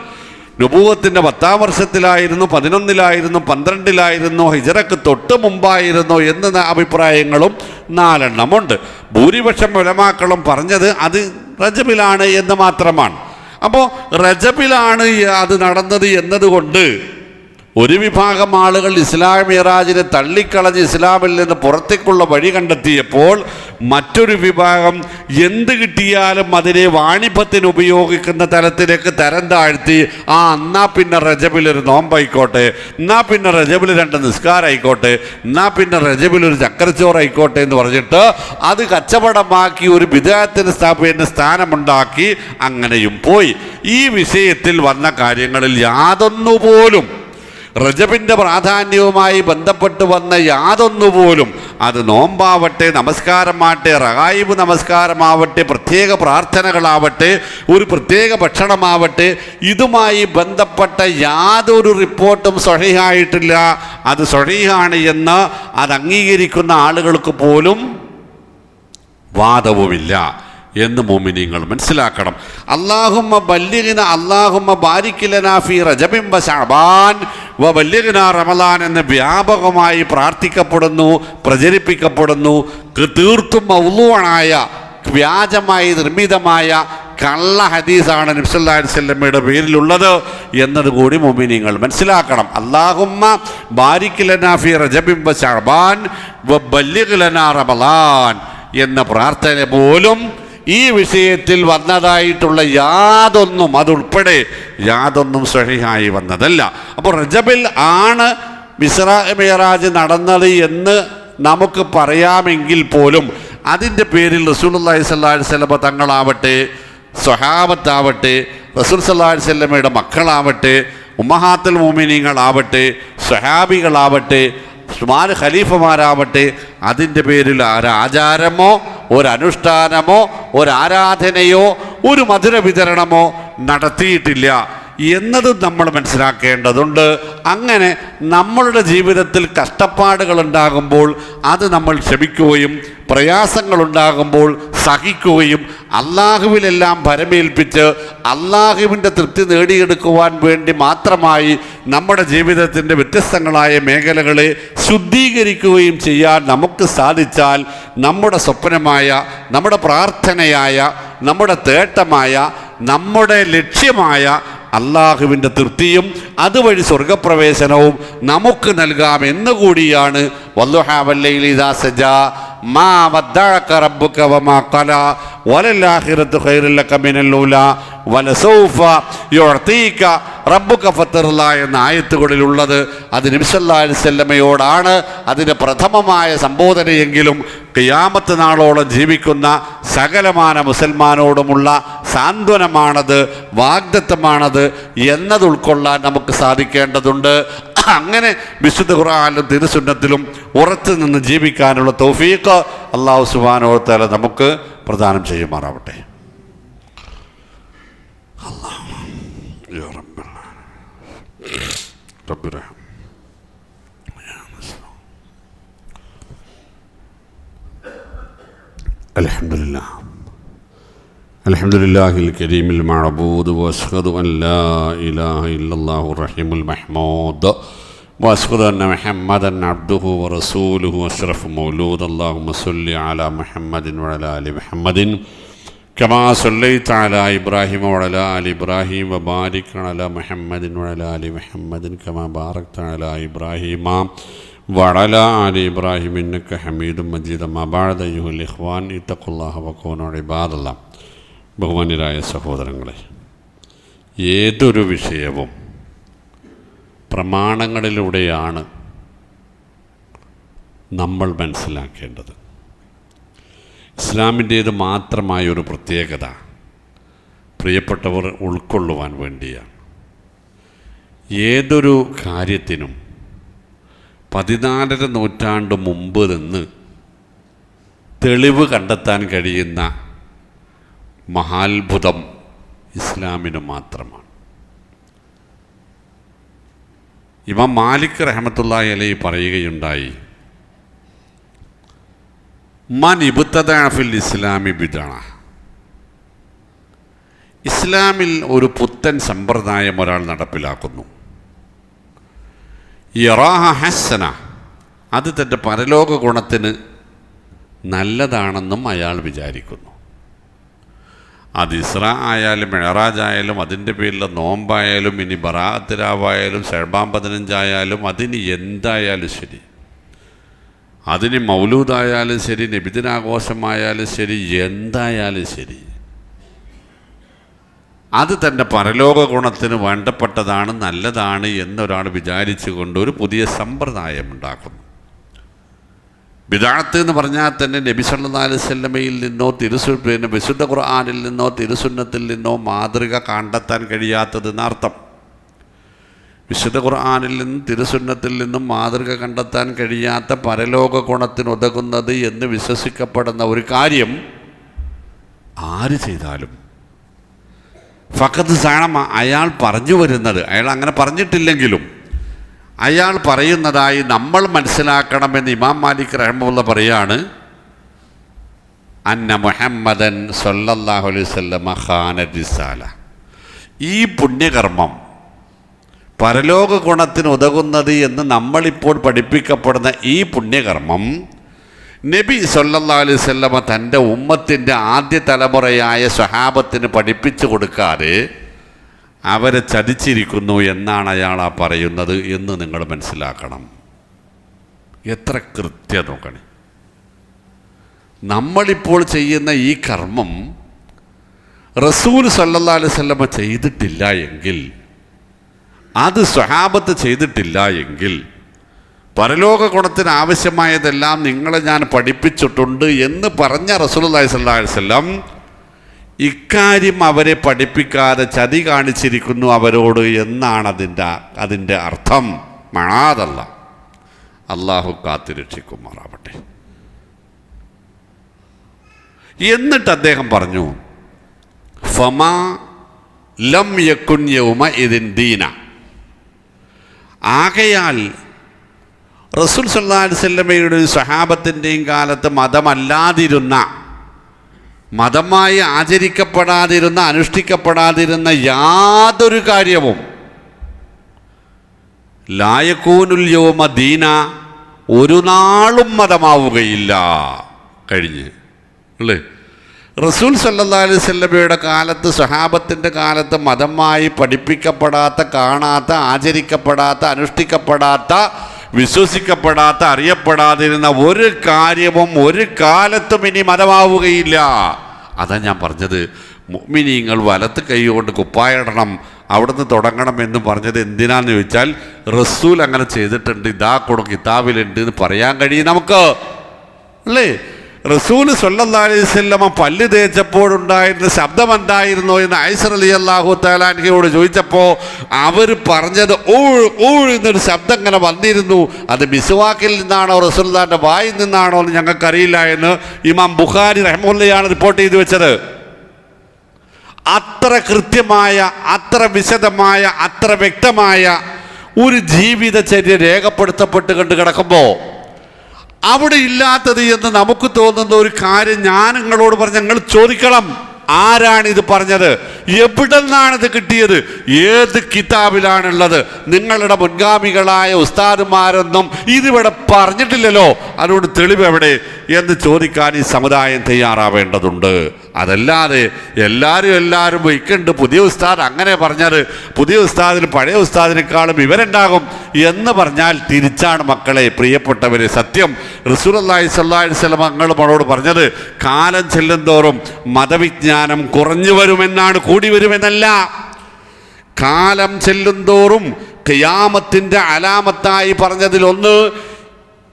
നുബൂവത്തിൻ്റെ 10-ാം വർഷത്തിലായിരുന്നു, 11-ലായിരുന്നു, 12-ലായിരുന്നു, ഹിജറക്ക് തൊട്ട് മുമ്പായിരുന്നു എന്ന അഭിപ്രായങ്ങളും 4 എണ്ണമുണ്ട്. ഭൂരിപക്ഷം ഉലമാക്കളും പറഞ്ഞത് അത് റജബിലാണ് എന്ന് മാത്രമാണ്. അപ്പോൾ റജബിലാണ് അത് നടന്നത് എന്നതുകൊണ്ട് ഒരു വിഭാഗം ആളുകൾ ഇസ്ലാം മിഅ്റാജിനെ തള്ളിക്കളഞ്ഞ് ഇസ്ലാമിൽ നിന്ന് പുറത്തേക്കുള്ള വഴി കണ്ടെത്തിയപ്പോൾ മറ്റൊരു വിഭാഗം എന്ത് കിട്ടിയാലും അതിനെ വാണിഭത്തിന് ഉപയോഗിക്കുന്ന തലത്തിലേക്ക് തരം താഴ്ത്തി, എന്നാ പിന്നെ റജബിലൊരു നോമ്പായിക്കോട്ടെ, എന്നാ പിന്നെ റജബിൽ 2 നിസ്കാരമായിക്കോട്ടെ, എന്നാ പിന്നെ റജബിലൊരു ചക്കരച്ചോറായിക്കോട്ടെ എന്ന് പറഞ്ഞിട്ട് അത് കച്ചവടമാക്കി ഒരു ബിദ്അത്തിന് സ്ഥാനമുണ്ടാക്കി അങ്ങനെയും പോയി. ഈ വിഷയത്തിൽ വന്ന കാര്യങ്ങളിൽ യാതൊന്നുപോലും റജബിൻ്റെ പ്രാധാന്യവുമായി ബന്ധപ്പെട്ട് വന്ന യാതൊന്നുപോലും, അത് നോമ്പാവട്ടെ, നമസ്കാരമാവട്ടെ, റഗായിബ് നമസ്കാരമാവട്ടെ, പ്രത്യേക പ്രാർത്ഥനകളാവട്ടെ, ഒരു പ്രത്യേക ഭക്ഷണമാവട്ടെ, ഇതുമായി ബന്ധപ്പെട്ട യാതൊരു റിപ്പോർട്ടും സ്വഹീഹായിട്ടില്ല. അത് സ്വഹീഹാണ് എന്ന് അത് അംഗീകരിക്കുന്ന ആളുകൾക്ക് പോലും വാദവുമില്ല എന്ന് മുഅ്മിനീങ്ങൾ മനസ്സിലാക്കണം. അല്ലാഹുമ്മ ബല്ലിഗ്നാ, അല്ലാഹുമ്മ ബാരിക് ലനാ ഫീ റജബിൻ വ ശഅബാൻ വ ബല്ലിഗ്നാ റമളാൻ എന്ന് വ്യാപകമായി പ്രാർത്ഥിക്കപ്പെടുന്നു, പ്രചരിപ്പിക്കപ്പെടുന്നു. തീർത്തും മൗളൂആയ, വ്യാജമായി നിർമ്മിതമായ കള്ള ഹദീസാണ് നബി സല്ലല്ലാഹു അലൈഹി വസല്ലമയുടെ പേരിലുള്ളത് എന്നതുകൂടി മുഅ്മിനീങ്ങൾ മനസ്സിലാക്കണം. അല്ലാഹുമ്മ ബാരിക് ലനാ ഫീ റജബിൻ വ ശഅബാൻ വ ബല്ലിഗ് ലനാ റമളാൻ എന്ന പ്രാർത്ഥന പോലും ഈ വിഷയത്തിൽ വന്നതായിട്ടുള്ള യാതൊന്നും, അതുൾപ്പെടെ യാതൊന്നും സ്വഹീഹായി വന്നതല്ല. അപ്പോൾ റജബിൽ ആണ് ഇസ്രാ മിഅ്റാജ് നടന്നത് എന്ന് നമുക്ക് പറയാമെങ്കിൽ പോലും അതിൻ്റെ പേരിൽ റസൂലുള്ളാഹി സ്വല്ലല്ലാഹു അലൈഹി വസല്ലം തങ്ങളാവട്ടെ, സ്വഹാബത്താവട്ടെ, റസൂൽ സ്വല്ലല്ലാഹു അലൈഹി വസല്ലമയുടെ മക്കളാവട്ടെ, ഉമ്മഹാത്തുൽ മുഅ്മിനീങ്ങളാവട്ടെ, സ്വഹാബികളാവട്ടെ, ഉസ്മാൻ ഖലീഫമാരാവട്ടെ, അതിൻ്റെ പേരിൽ ഒരാചാരമോ ഒരനുഷ്ഠാനമോ ഒരാരാധനയോ ഒരു മധുര വിതരണമോ നടത്തിയിട്ടില്ല എന്നതും നമ്മൾ മനസ്സിലാക്കേണ്ടതുണ്ട്. അങ്ങനെ നമ്മളുടെ ജീവിതത്തിൽ കഷ്ടപ്പാടുകൾ ഉണ്ടാകുമ്പോൾ അത് നമ്മൾ ക്ഷമിക്കുകയും പ്രയാസങ്ങളുണ്ടാകുമ്പോൾ സഹിക്കുകയും അള്ളാഹുവിലെല്ലാം ഭരമേൽപ്പിച്ച് അള്ളാഹുവിൻ്റെ തൃപ്തി നേടിയെടുക്കുവാൻ വേണ്ടി മാത്രമായി നമ്മുടെ ജീവിതത്തിൻ്റെ വ്യത്യസ്തങ്ങളായ മേഖലകളെ ശുദ്ധീകരിക്കുകയും ചെയ്യാൻ നമുക്ക് സാധിച്ചാൽ നമ്മുടെ സ്വപ്നമായ, നമ്മുടെ പ്രാർത്ഥനയായ, നമ്മുടെ തേട്ടമായ, നമ്മുടെ ലക്ഷ്യമായ അള്ളാഹുവിൻ്റെ തൃപ്തിയും അതുവഴി സ്വർഗപ്രവേശനവും നമുക്ക് നൽകാം എന്നുകൂടിയാണ് വദ്ദുഹാ വല്ലൈലി ഇദാ സജാ മാ വദ്ദഅക റബ്ബുക വമാ ഖലാ വലൽ-ആഖിറതു ഖൈറുൽ ലക മിനൽ ഊലാ വലസൗഫ യുഅതീക റബ്ബുക ഫതർലാ എന്ന ആയത്തുകളിലുള്ളത്. അത് നബി സല്ലല്ലാഹു അലൈഹി വസല്ലമയോടാണ് അതിൻ്റെ പ്രഥമമായ സംബോധനയെങ്കിലും ഖിയാമത്ത് നാളോളം ജീവിക്കുന്ന സകലമാന മുസൽമാനോടുമുള്ള സാന്ത്വനമാണത്, വാഗ്ദത്തമാണത് എന്നത് ഉൾക്കൊള്ളാൻ നമുക്ക് സാധിക്കേണ്ടതുണ്ട്. അങ്ങനെ വിശുദ്ധ ഖുർആനിലും തിരുസുന്നത്തിലും ഉറച്ചു നിന്ന് ജീവിക്കാനുള്ള തൗഫീഖ് അല്ലാഹു സുബ്ഹാനഹു വ തആല നമുക്ക് പ്രദാനം ചെയ്യുമാറാവട്ടെ. അൽഹംദുലില്ലാഹിൽ കരീമിൽ മഅബൂദ് വഅശ്ഹദു അൻ ലാ ഇലാഹ ഇല്ലല്ലാഹു റഹീമുൽ മഹ്മൂദ് വഅശ്ഹദു അന്ന മുഹമ്മദൻ അബ്ദുഹു വറസൂലുഹു അഷ്റഫു മൗലൂദ്. അല്ലാഹുമ്മ സ്വല്ലി അലാ മുഹമ്മദിൻ വഅലാ ആലി മുഹമ്മദിൻ കമാ സ്വല്ലൈത അലാ ഇബ്രാഹിം വഅലാ ആലി ഇബ്രാഹിം വബാരിക് അലാ മുഹമ്മദിൻ വഅലാ ആലി മുഹമ്മദിൻ കമാ ബാറക്ത അലാ ഇബ്രാഹിം വഅലാ ആലി ഇബ്രാഹിം ഇന്നക ഹമീദും മജീദ്. അമ്മാ ബഅദ് അയ്യുഹൽ ഇഖ്വാൻ ഇത്തഖുല്ലാഹ വകൂനൂ ഇബാദല്ലാഹ്. ബഹുമാന്യരായ സഹോദരങ്ങളെ, ഏതൊരു വിഷയവും പ്രമാണങ്ങളിലൂടെയാണ് നമ്മൾ മനസ്സിലാക്കേണ്ടത്. ഇസ്ലാമിൻ്റേത് മാത്രമായൊരു പ്രത്യേകത പ്രിയപ്പെട്ടവർ ഉൾക്കൊള്ളുവാൻ വേണ്ടിയാണ്. ഏതൊരു കാര്യത്തിനും 14ാം നൂറ്റാണ്ട് മുമ്പ് നിന്ന് തെളിവ് കണ്ടെത്താൻ കഴിയുന്ന മഹാത്ഭുതം ഇസ്ലാമിന് മാത്രമാണ്. ഇമാം മാലിക് റഹ്മത്തുള്ളാഹി അലൈഹി പറയുകയുണ്ടായി, മൻ ഇബ്തദഅ ഫിൽ ഇസ്ലാമി ബിദ്അ, ഇസ്ലാമിൽ ഒരു പുത്തൻ സമ്പ്രദായം ഒരാൾ നടപ്പിലാക്കുന്നു, യറാഹ ഹസന, അത് തൻ്റെ പരലോക ഗുണത്തിന് നല്ലതാണെന്നും അയാൾ വിചാരിക്കുന്നു. അത് ഇസ്രാ ആയാലും മിഅ്റാജ് ആയാലും അതിൻ്റെ പേരിൽ നോമ്പായാലും ഇനി ബറാഅത്ത് രാവായാലും ശഅബാൻ 15 ആയാലും അതിന് എന്തായാലും ശരി, അതിന് മൗലൂദായാലും ശരി, നബിദിനാഘോഷമായാലും ശരി, എന്തായാലും ശരി, അത് തൻ്റെ പരലോക ഗുണത്തിന് വേണ്ടപ്പെട്ടതാണ്, നല്ലതാണ് എന്നൊരാൾ വിചാരിച്ചുകൊണ്ട് ഒരു പുതിയ സമ്പ്രദായം ഉണ്ടാക്കുന്നു. ബിദ്അത്ത് എന്ന് പറഞ്ഞാൽ തന്നെ നബി സല്ലല്ലാഹു അലൈഹി വസല്ലമയിൽ നിന്നോ വിശുദ്ധ ഖുർആനിൽ നിന്നോ തിരുസുന്നത്തിൽ നിന്നോ മാതൃക കണ്ടെത്താൻ കഴിയാത്തതെന്നർത്ഥം. വിശുദ്ധ ഖുർആനിൽ നിന്നും തിരുസുന്നത്തിൽ നിന്നും മാതൃക കണ്ടെത്താൻ കഴിയാത്ത പരലോക ഗുണത്തിനുതകുന്നത് എന്ന് വിശ്വസിക്കപ്പെടുന്ന ഒരു കാര്യം ആര് ചെയ്താലും ഫഖദ് സഅമ, അയാൾ പറഞ്ഞു വരുന്നത്, അയാൾ അങ്ങനെ പറഞ്ഞിട്ടില്ലെങ്കിലും അയാൾ പറയുന്നതായി നമ്മൾ മനസ്സിലാക്കണമെന്ന് ഇമാം മാലിക് റഹ്മത്തുള്ളാഹി പറയാണ്, അന്ന മുഹമ്മദൻ സ്വല്ലല്ലാഹു അലൈഹി വസല്ലം ഖാന റിസാല. ഈ പുണ്യകർമ്മം പരലോക ഗുണത്തിന് ഉതകുന്നത് എന്ന് നമ്മളിപ്പോൾ പഠിപ്പിക്കപ്പെടുന്ന ഈ പുണ്യകർമ്മം നബി സല്ലല്ലാഹു അലൈഹി വസല്ലം തൻ്റെ ഉമ്മത്തിൻ്റെ ആദ്യ തലമുറയായ സ്വഹാബത്തിന് പഠിപ്പിച്ചു കൊടുക്കാതെ അവരെ ചതിച്ചിരിക്കുന്നു എന്നാണ് അയാൾ പറയുന്നത് എന്ന് നിങ്ങൾ മനസ്സിലാക്കണം. എത്ര കൃത്യം നോക്കണേ. നമ്മളിപ്പോൾ ചെയ്യുന്ന ഈ കർമ്മം റസൂൽ സല്ലല്ലാഹു അലൈഹി വസല്ലം ചെയ്തിട്ടില്ല എങ്കിൽ, അത് സ്വഹാബത്ത് ചെയ്തിട്ടില്ല എങ്കിൽ, പരലോക ഗുണത്തിന് ആവശ്യമായതെല്ലാം നിങ്ങളെ ഞാൻ പഠിപ്പിച്ചിട്ടുണ്ട് എന്ന് പറഞ്ഞ റസൂലുള്ളാഹി സ്വല്ലല്ലാഹു അലൈഹി വസല്ലം ഇക്കാര്യം അവരെ പഠിപ്പിക്കാതെ ചതി കാണിച്ചിരിക്കുന്നു അവരോട് എന്നാണ് അതിൻ്റെ അർത്ഥം. മണാതല്ല. അള്ളാഹു കാത്തിരക്ഷിക്കുമാറാവട്ടെ. എന്നിട്ട് അദ്ദേഹം പറഞ്ഞു, ഫമാ ലം യകുൻ യൗമ ഇദിൻ ദീന. ആകയാൽ റസൂൽ സല്ലല്ലാഹു അലൈഹി വസല്ലമയുടെയും സ്വഹാബത്തിൻ്റെയും കാലത്ത് മതമല്ലാതിരുന്ന, മതമായി ആചരിക്കപ്പെടാതിരുന്ന, അനുഷ്ഠിക്കപ്പെടാതിരുന്ന യാതൊരു കാര്യവും ലാ യകൂനുൽ യൗമ ദീന, ഒരു നാളും മതമാവുകയില്ല. കഴിഞ്ഞ് അല്ലേ? റസൂൽ സല്ലല്ലാഹു അലൈഹി വസല്ലമയുടെ കാലത്ത്, സ്വഹാബത്തിൻ്റെ കാലത്ത് മതമായി പഠിപ്പിക്കപ്പെടാത്ത, കാണാത്ത, ആചരിക്കപ്പെടാത്ത, അനുഷ്ഠിക്കപ്പെടാത്ത, വിശ്വസിക്കപ്പെടാത്ത, അറിയപ്പെടാതിരുന്ന ഒരു കാര്യവും ഒരു കാലത്തും ഇനി മതമാവുകയില്ല. അതാ ഞാൻ പറഞ്ഞത്, മുഅ്മിനീങ്ങൾ വലത്ത് കൈ കൊണ്ട് കുപ്പായിടണം, അവിടുന്ന് തുടങ്ങണം എന്ന് പറഞ്ഞത് എന്തിനാന്ന് ചോദിച്ചാൽ, റസൂൽ അങ്ങനെ ചെയ്തിട്ടുണ്ട്, ഇതാ കൂടെ കിതാബിലുണ്ട് എന്ന് പറയാൻ കഴിയും നമുക്ക്, അല്ലേ? റസൂൽ സല്ലല്ലാഹു അലൈഹി വസല്ലം പല്ല് തേച്ചപ്പോഴുണ്ടായിരുന്ന ശബ്ദം എന്തായിരുന്നു എന്ന് ആയിഷ റളിയല്ലാഹു തആല അൻഹയോട് ചോദിച്ചപ്പോൾ അവർ പറഞ്ഞത് ഊഴ് ഊഴ് എന്നൊരു ശബ്ദം ഇങ്ങനെ വന്നിരുന്നു. അത് മിസ്വാക്കിൽ നിന്നാണോ റസൂലുള്ളാഹിന്റെ വായിൽ നിന്നാണോ എന്ന് ഞങ്ങൾക്കറിയില്ല എന്ന് ഇമാം ബുഖാരി റഹ്മത്തുള്ളാഹിയാണ് റിപ്പോർട്ട് ചെയ്തു വെച്ചത്. അത്ര കൃത്യമായ, അത്ര വിശദമായ, അത്ര വ്യക്തമായ ഒരു ജീവിതചര്യ രേഖപ്പെടുത്തപ്പെട്ട് കണ്ടു കിടക്കുമ്പോൾ അവിടെ ഇല്ലാത്തത് എന്ന് നമുക്ക് തോന്നുന്ന ഒരു കാര്യം ഞാൻ നിങ്ങളോട് പറഞ്ഞ് നിങ്ങൾ ചോദിക്കണം, ആരാണിത് പറഞ്ഞത്? എവിടെ നിന്നാണിത് കിട്ടിയത്? ഏത് കിതാബിലാണുള്ളത്? നിങ്ങളുടെ മുൻഗാമികളായ ഉസ്താദുമാരൊന്നും ഇതിവിടെ പറഞ്ഞിട്ടില്ലല്ലോ, അതുകൊണ്ട് തെളിവ് എവിടെ എന്ന് ചോദിക്കാൻ ഈ സമുദായം തയ്യാറാവേണ്ടതുണ്ട്. അതല്ലാതെ എല്ലാവരും വയ്ക്കുന്നുണ്ട്, പുതിയ ഉസ്താദ് അങ്ങനെ പറഞ്ഞത്, പുതിയ ഉസ്താദിന് പഴയ ഉസ്താദിനേക്കാളും ഇവരുണ്ടാകും എന്ന് പറഞ്ഞാൽ തിരിച്ചാണ് മക്കളെ, പ്രിയപ്പെട്ടവരെ. സത്യം റസൂലുള്ളാഹി സ്വല്ലല്ലാഹു അലൈഹി വസല്ലം നമ്മളോട് പറഞ്ഞത്, കാലം ചെല്ലുന്തോറും മതവിജ്ഞാനം കുറഞ്ഞു വരുമെന്നാണ്, കൂടി വരുമെന്നല്ല. കാലം ചെല്ലുന്തോറും ഖിയാമത്തിന്റെ അലാമത്തായി പറഞ്ഞതിലൊന്ന്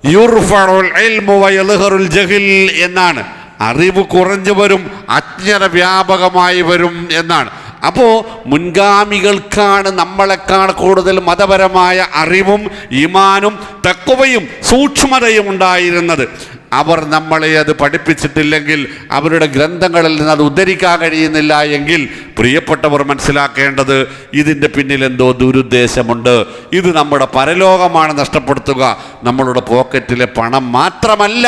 യുർഫഉൽ ഇൽമു വയൽഹറുൽ ജഹൽ എന്നാണ്. അറിവ് കുറഞ്ഞു വരും, അജ്ഞത വ്യാപകമായി വരും എന്നാണ്. അപ്പോൾ മുൻഗാമികൾക്കാണ് നമ്മളെക്കാൾ കൂടുതൽ മതപരമായ അറിവും ഈമാനും തഖ്വയും സൂക്ഷ്മതയും ഉണ്ടായിരുന്നത്. അവർ നമ്മളെ അത് പഠിപ്പിച്ചിട്ടില്ലെങ്കിൽ, അവരുടെ ഗ്രന്ഥങ്ങളിൽ നിന്ന് അത് ഉദ്ധരിക്കാൻ കഴിയുന്നില്ല എങ്കിൽ, പ്രിയപ്പെട്ടവർ മനസ്സിലാക്കേണ്ടത് ഇതിൻ്റെ പിന്നിൽ എന്തോ ദുരുദ്ദേശമുണ്ട്. ഇത് നമ്മുടെ പരലോകമാണ് നഷ്ടപ്പെടുത്തുക, നമ്മളുടെ പോക്കറ്റിലെ പണം മാത്രമല്ല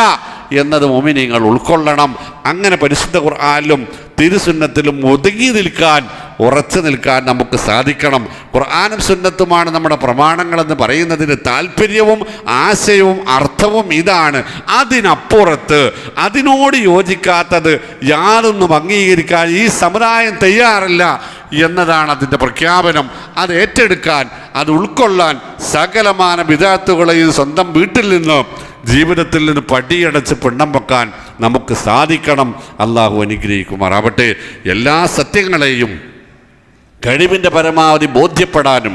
എന്നത് മുഅ്മിനീങ്ങൾ ഉൾക്കൊള്ളണം. അങ്ങനെ പരിശുദ്ധ ഖുർആനിലും തിരുസുന്നത്തിലും ഒതുങ്ങി നിൽക്കാൻ, ഉറച്ചു നിൽക്കാൻ നമുക്ക് സാധിക്കണം. ഖുർആനും സുന്നത്തുമാണ് നമ്മുടെ പ്രമാണങ്ങളെന്ന് പറയുന്നതിന് താല്പര്യവും ആശയവും അർത്ഥവും ഇതാണ്. അതിനപ്പുറത്ത് അതിനോട് യോജിക്കാത്തത് യാതൊന്നും അംഗീകരിക്കാൻ ഈ സമുദായം തയ്യാറില്ല എന്നതാണ് അതിൻ്റെ പ്രഖ്യാപനം. അത് ഏറ്റെടുക്കാൻ, അത് ഉൾക്കൊള്ളാൻ സകലമാന ബിദഅത്തുകളെയും സ്വന്തം വീട്ടിൽ നിന്ന്, ജീവിതത്തിൽ നിന്ന് പടിയടച്ച് പിണ്ണം വെക്കാൻ നമുക്ക് സാധിക്കണം. അള്ളാഹു അനുഗ്രഹിക്കുമാറാവട്ടെ. എല്ലാ സത്യങ്ങളെയും കഴിവിൻ്റെ പരമാവധി ബോധ്യപ്പെടാനും,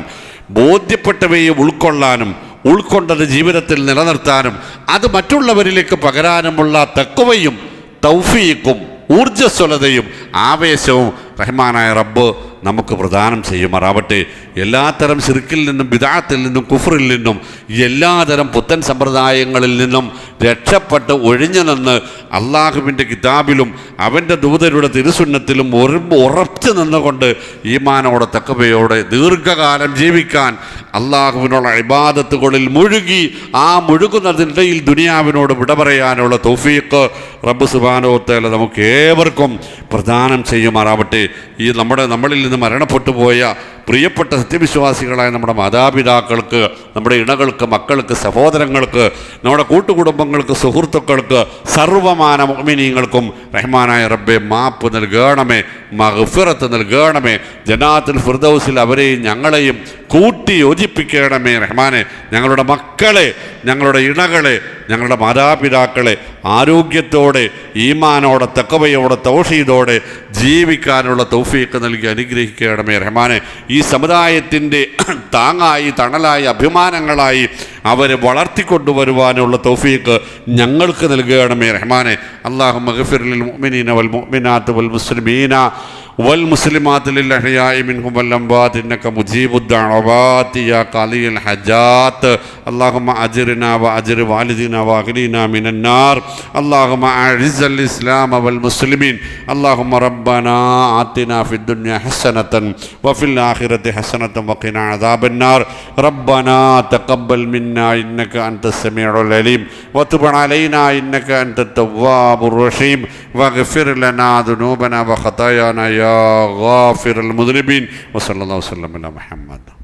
ബോധ്യപ്പെട്ടവയെ ഉൾക്കൊള്ളാനും, ഉൾക്കൊണ്ടത് ജീവിതത്തിൽ നിലനിർത്താനും, അത് മറ്റുള്ളവരിലേക്ക് പകരാനുമുള്ള തഖ്വയും തൗഫീഖും ഊർജ്ജസ്വലതയും ആവേശവും റഹ്മാനായ റബ്ബ് നമുക്ക് പ്രദാനം ചെയ്യുമാറാവട്ടെ. എല്ലാത്തരം ശിർക്കിൽ നിന്നും ബിദഅത്തിൽ നിന്നും കുഫറിൽ നിന്നും എല്ലാതരം പുത്തൻ സമ്പ്രദായങ്ങളിൽ നിന്നും രക്ഷപ്പെട്ട് ഒഴിഞ്ഞു നിന്ന് അള്ളാഹുവിൻ്റെ കിതാബിലും അവൻ്റെ ദൂതരുടെ തിരുസുന്നത്തിലും ഉറച്ചു നിന്നുകൊണ്ട് ഈമാനോടെ തഖ്വയോടെ ദീർഘകാലം ജീവിക്കാൻ അള്ളാഹുവിനുള്ള ഇബാദത്തുകളിൽ മുഴുകി ആ മുഴുകുന്നതിനിടയിൽ ദുനിയാവിനോട് വിട പറയാനുള്ള തൗഫീഖ് റബ്ബ് സുബ്ഹാനഹു വ തആല നമുക്ക് ഏവർക്കും പ്രദാനം ചെയ്യുമാറാവട്ടെ. ഈ നമ്മളിൽ നിന്ന് മരണപ്പെട്ടു പോയ പ്രിയപ്പെട്ട സത്യവിശ്വാസികളായ നമ്മുടെ മാതാപിതാക്കൾക്ക്, നമ്മുടെ ഇണകൾക്ക്, മക്കൾക്ക്, സഹോദരങ്ങൾക്ക്, നമ്മുടെ കൂട്ടുകുടുംബങ്ങൾക്ക്, സുഹൃത്തുക്കൾക്ക്, സർവമാന മുഅ്മിനീങ്ങൾക്കും റഹ്മാനായ റബ്ബെ മാപ്പ് നൽകണമേ, മഗ്ഫിറത്ത് നൽകണമേ. ജന്നാത്തുൽ ഫിർദൗസിൽ അവരെയും ഞങ്ങളെയും കൂട്ടി യോജിപ്പിക്കണമേ റഹ്മാനെ. ഞങ്ങളുടെ മക്കളെ, ഞങ്ങളുടെ ഇണകളെ, ഞങ്ങളുടെ മാതാപിതാക്കളെ ആരോഗ്യത്തോടെ ഈമാനോടെ തഖ്വയോടെ തൗഹീദോടെ ജീവിക്കാനുള്ള തൗഫീഖ് നൽകി അനുഗ്രഹിക്കണമേ റഹ്മാനെ. ഈ സമുദായത്തിൻ്റെ താങ്ങായി തണലായി അഭിമാനങ്ങളായി അവരെ വളർത്തിക്കൊണ്ടുവരുവാനുള്ള തൗഫീഖ് ഞങ്ങൾക്ക് നൽകണമേ റഹ്മാനെ. അല്ലാഹുമ്മ ഗ്ഫിർ ലിൽ മുഅ്മിനീന വൽ മുഅ്മിനാത്ത് വൽ മുസ്ലിമീന والمسلمات للأحياء منهم والأموات إنك مجيب الدعوات يا قاضي الحاجات. اللهم أجرنا وأجر والدينا وأغننا من النار. اللهم أعز الإسلام والمسلمين. اللهم ربنا آتنا في الدنيا حسنة وفي الآخرة حسنة وقنا عذاب النار. ربنا تقبل منا إنك أنت السميع العليم وتب علينا إنك أنت التواب الرحيم واغفر لنا ذنوبنا وخطايانا يا غافر المذنبين. وصلى الله وسلم على محمد.